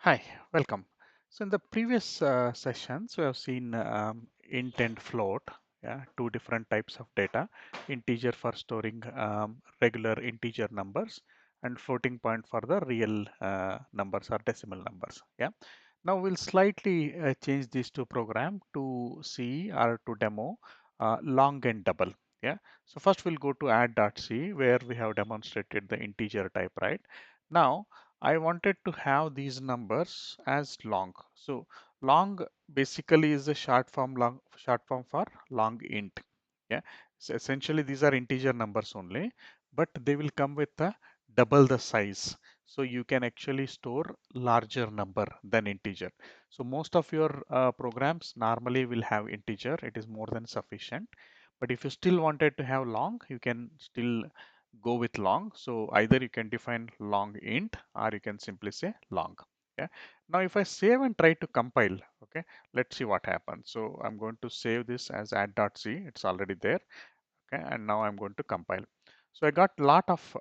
Hi, welcome. So in the previous sessions, we have seen int and float, yeah, two different types of data, integer for storing regular integer numbers and floating point for the real numbers or decimal numbers. Yeah. Now we'll slightly change these two program to see or to demo long and double. Yeah. So first we'll go to add.c where we have demonstrated the integer type, right? Now I wanted to have these numbers as long. So long basically is a short form for long int. Yeah. So essentially these are integer numbers only, but they will come with a double the size. So you can actually store larger number than integer. So most of your programs normally will have integer. It is more than sufficient. But if you still wanted to have long, you can still go with long. So either you can define long int or you can simply say long. Yeah. Now if I save and try to compile, okay, let's see what happens. So I'm going to save this as add.c. It's already there. Okay, and now I'm going to compile. So I got a lot of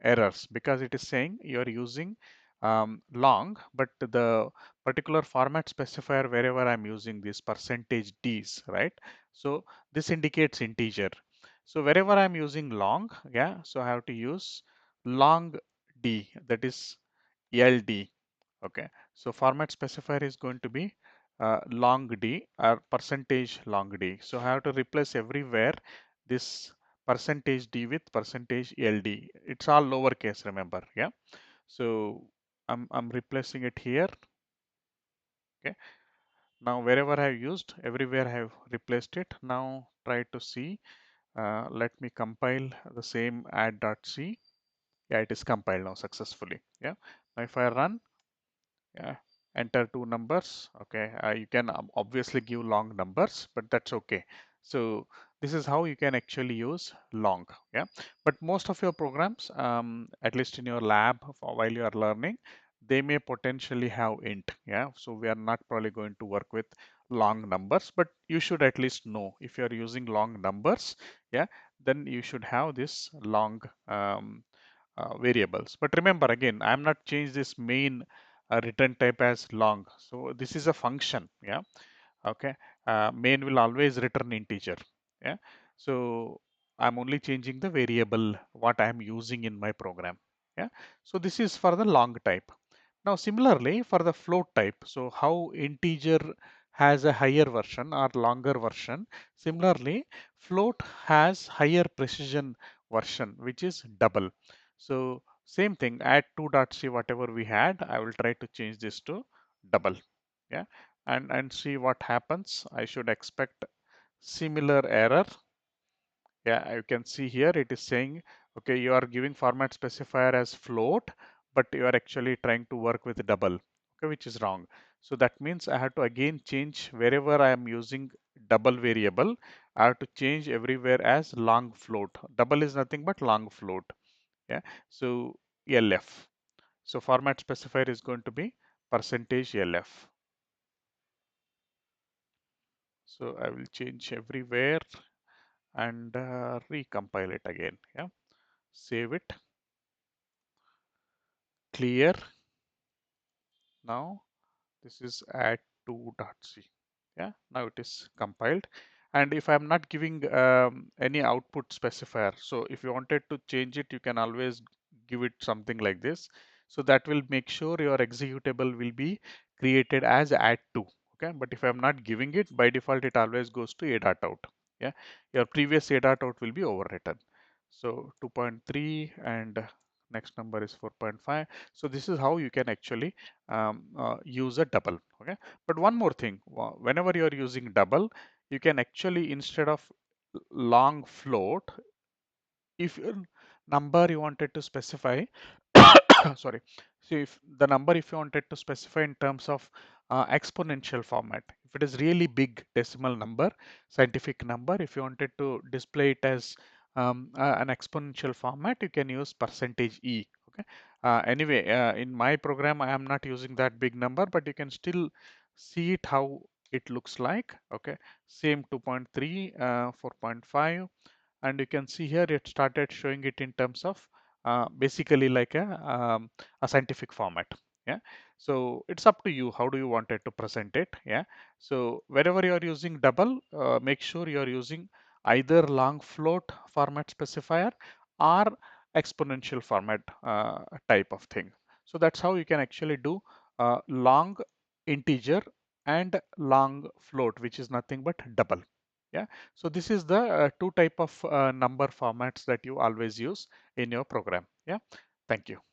errors because it is saying you're using long, but the particular format specifier wherever I'm using this percentage D's, right? So this indicates integer. So wherever I'm using long, yeah, so I have to use long D, that is LD. Okay, so format specifier is going to be long D or percentage long D. So I have to replace everywhere this percentage D with percentage LD. It's all lowercase, remember, yeah. So I'm replacing it here. Okay, now wherever I've used, everywhere I've replaced it. Now try to see. Let me compile the same add.c. Yeah, it is compiled now successfully. Yeah, now if I run, yeah, enter two numbers. Okay, you can obviously give long numbers, but that's okay. So this is how you can actually use long. Yeah, but most of your programs, at least in your lab while you are learning, they may potentially have int. Yeah, so we are not probably going to work with long numbers, but you should at least know if you are using long numbers. Yeah, then you should have this long variables. But remember, again, I'm not changed this main return type as long. So this is a function. Yeah. Okay. Main will always return integer. Yeah. So I'm only changing the variable what I'm using in my program. Yeah. So this is for the long type. Now similarly for the float type, so how integer has a higher version or longer version, similarly float has higher precision version which is double. So same thing, add 2.c whatever we had, I will try to change this to double. Yeah, and see what happens. I should expect similar error. Yeah, you can see here it is saying, okay, you are giving format specifier as float, but you are actually trying to work with double, okay, which is wrong. So that means I have to again change wherever I am using double variable, I have to change everywhere as long float. Double is nothing but long float. Yeah, so LF. So format specifier is going to be percentage LF. So I will change everywhere and recompile it again. Yeah, save it, clear. Now this is add 2.c. Yeah, now it is compiled. And if I'm not giving any output specifier, so if you wanted to change it, you can always give it something like this. So that will make sure your executable will be created as add2. Okay, but if I'm not giving it, by default it always goes to a.out. Yeah, your previous a.out will be overwritten. So 2.3 and next number is 4.5. So this is how you can actually use a double. Okay, but one more thing, whenever you are using double, you can actually, instead of long float, if your number you wanted to specify sorry, so if the number, if you wanted to specify in terms of exponential format, if it is really big decimal number, scientific number, if you wanted to display it as an exponential format, you can use percentage E. Okay, anyway, in my program I am not using that big number, but you can still see it how it looks like. Okay, same 2.3, 4.5, and you can see here it started showing it in terms of basically like a scientific format. Yeah, so it's up to you how do you want it to present it. Yeah, so wherever you are using double, make sure you are using either long float format specifier or exponential format type of thing. So that's how you can actually do long integer and long float, which is nothing but double. Yeah, so this is the two type of number formats that you always use in your program. Yeah, thank you.